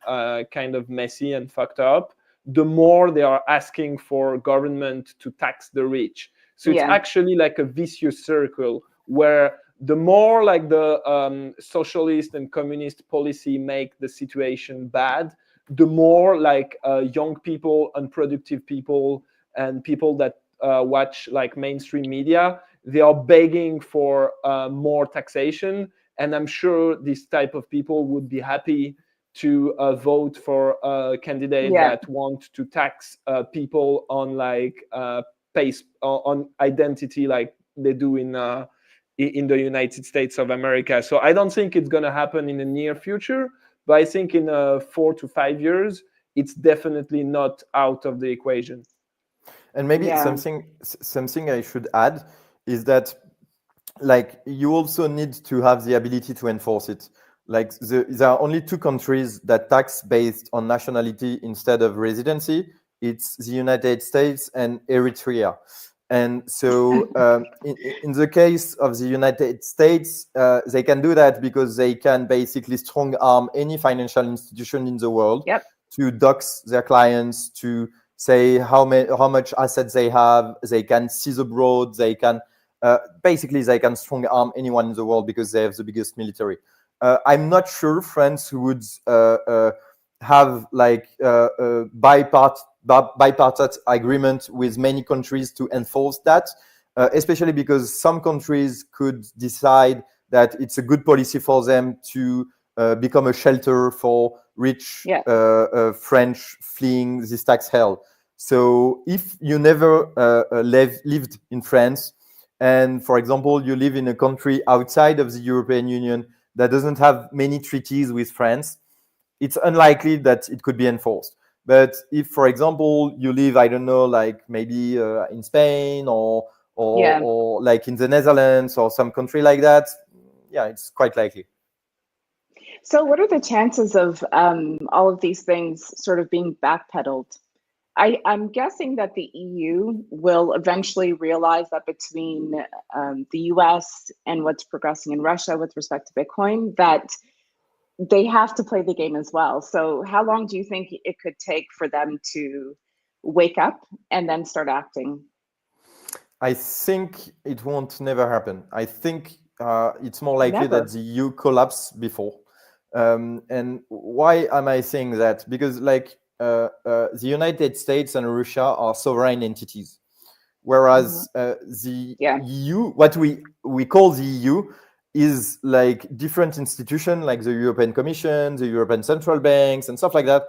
kind of messy and fucked up, the more they are asking for government to tax the rich. So it's actually like a vicious circle where the more like the socialist and communist policy make the situation bad, the more like young people, unproductive people, and people that watch like mainstream media, they are begging for more taxation. And I'm sure this type of people would be happy to vote for a candidate that want to tax people on like on identity, like they do in the United States of America. So I don't think it's going to happen in the near future, but I think in 4 to 5 years, it's definitely not out of the equation. And maybe something I should add is that, like, you also need to have the ability to enforce it. Like there are only 2 countries that tax based on nationality instead of residency. It's the United States and Eritrea. And so in the case of the United States, they can do that because they can basically strong arm any financial institution in the world to dox their clients, to say how much assets they have. They can seize abroad. They can basically they can strong arm anyone in the world because they have the biggest military. I'm not sure France would have like a bipartite agreement with many countries to enforce that, especially because some countries could decide that it's a good policy for them to become a shelter for rich French fleeing this tax hell. So if you never lived in France, and for example, you live in a country outside of the European Union that doesn't have many treaties with France, it's unlikely that it could be enforced. But if, for example, you live, I don't know, like maybe in Spain or like in the Netherlands or some country like that, it's quite likely. So what are the chances of all of these things sort of being backpedaled? I'm guessing that the EU will eventually realize that between the US and what's progressing in Russia with respect to Bitcoin, that they have to play the game as well. So how long do you think it could take for them to wake up and then start acting? I think it won't never happen. I think it's more likely that the EU collapse before. And why am I saying that? Because like the United States and Russia are sovereign entities, whereas the EU, what we call the EU, is like different institutions like the European Commission, the European Central Banks, and stuff like that,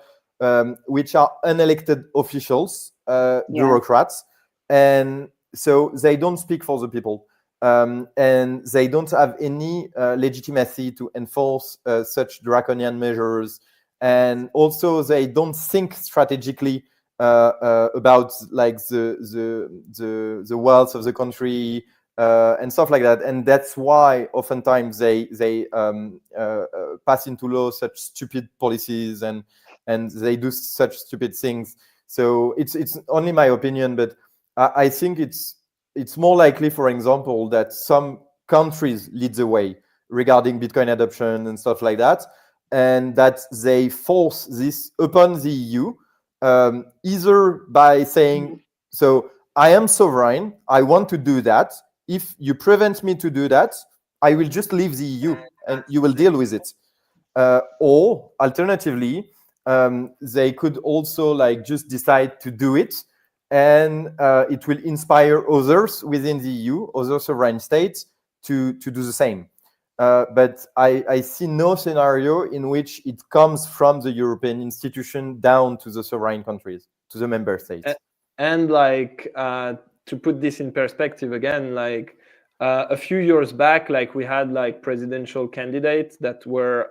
which are unelected officials, bureaucrats, and so they don't speak for the people, and they don't have any legitimacy to enforce such draconian measures, and also they don't think strategically about like the wealth of the country and stuff like that. And that's why oftentimes they pass into law such stupid policies, and they do such stupid things. So it's only my opinion, but I think it's more likely, for example, that some countries lead the way regarding Bitcoin adoption and stuff like that, and that they force this upon the EU, either by saying, so I am sovereign, I want to do that. If you prevent me to do that, I will just leave the EU and you will deal with it. Or alternatively, they could also like just decide to do it, and it will inspire others within the EU, other sovereign states, to do the same. But I see no scenario in which it comes from the European institution down to the sovereign countries, to the member states. And like to put this in perspective again, like a few years back, like we had like presidential candidates that were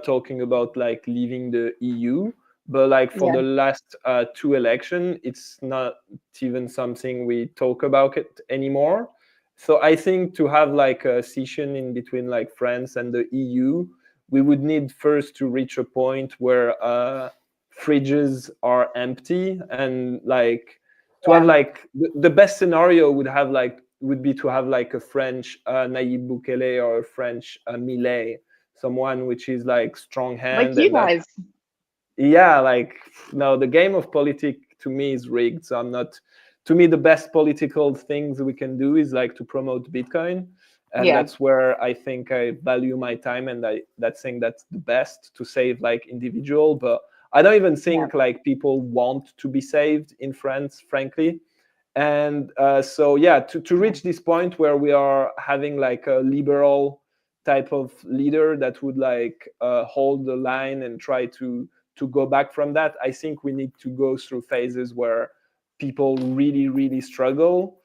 talking about like leaving the EU, but like for the last two elections, it's not even something we talk about it anymore. So I think to have like a scission in between like France and the EU, we would need first to reach a point where fridges are empty, and like to have like the best scenario would be to have like a French Nayib Bukele or a French Millet, someone which is like strong hand, like you guys. Yeah, like no, the game of politics to me is rigged. So I'm not. To me, the best political things we can do is like to promote Bitcoin, and that's where I think I value my time, and that's the best to save like individual. But I don't even think like people want to be saved in France, frankly. And so yeah, to reach this point where we are having like a liberal type of leader that would like hold the line and try to go back from that, I think we need to go through phases where people really, really struggle,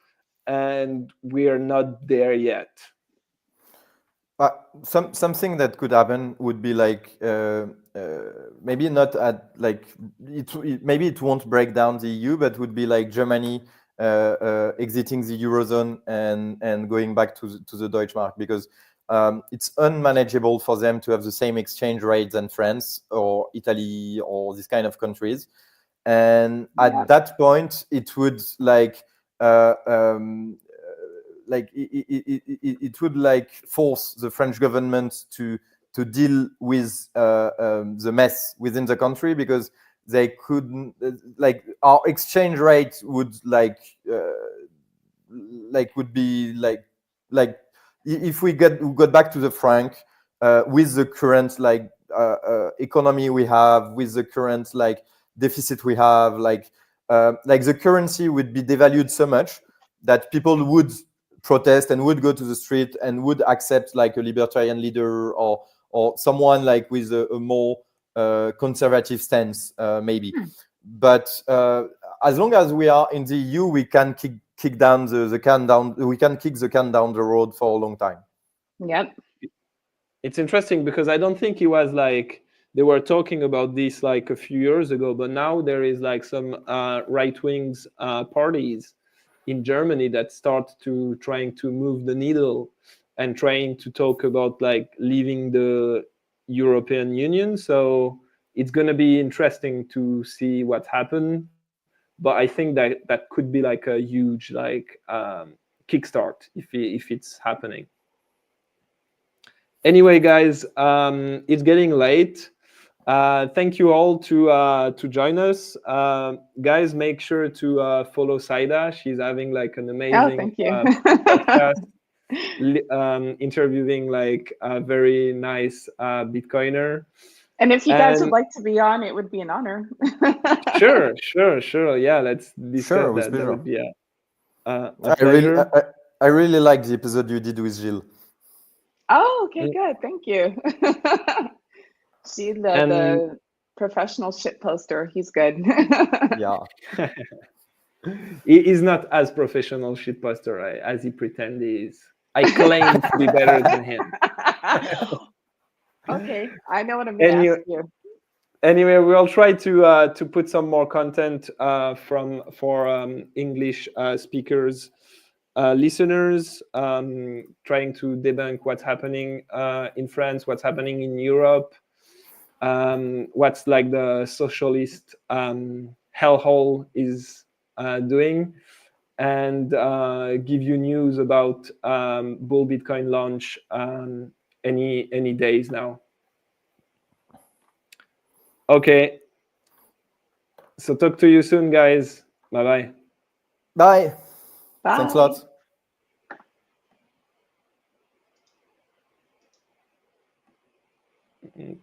and we are not there yet. Something that could happen would be like maybe not at like maybe it won't break down the EU, but would be like Germany exiting the Eurozone and going back to the Deutschmark, because it's unmanageable for them to have the same exchange rates than France or Italy or these kind of countries. And at that point, it would like it would like force the French government to deal with the mess within the country, because they couldn't like our exchange rate would would be like if we got back to the franc with the current economy we have, with the current like deficit we have, like the currency would be devalued so much that people would protest and would go to the street and would accept like a libertarian leader or someone like with a more conservative stance maybe. But as long as we are in the EU, we can kick down the can down. We can kick the can down the road for a long time. Yep. It's interesting because I don't think it was like they were talking about this like a few years ago, but now there is like some right-wing parties in Germany that start to trying to move the needle and trying to talk about like leaving the European Union. So it's going to be interesting to see what happens. But I think that could be like a huge like kickstart if it's happening. Anyway, guys, it's getting late. Thank you all to join us. Guys, make sure to follow Saida. She's having like an amazing podcast, interviewing like a very nice Bitcoiner. And if you guys would like to be on, it would be an honor. Sure. Yeah, let's discuss that. That would be a pleasure. I really like the episode you did with Gilles. Oh, okay, good. Thank you. She's the professional shit poster. He's good. Yeah. He is not as professional shitposter as he pretends he is. I claim to be better than him. Okay, I know what I'm going to ask you. Anyway, we'll try to put some more content for English speakers, listeners, trying to debunk what's happening in France, what's happening in Europe, what's like the socialist hellhole is doing, and give you news about bull Bitcoin launch any days now. Okay. So talk to you soon, guys. Bye-bye. Bye. Bye. Thanks a lot. Mm-hmm.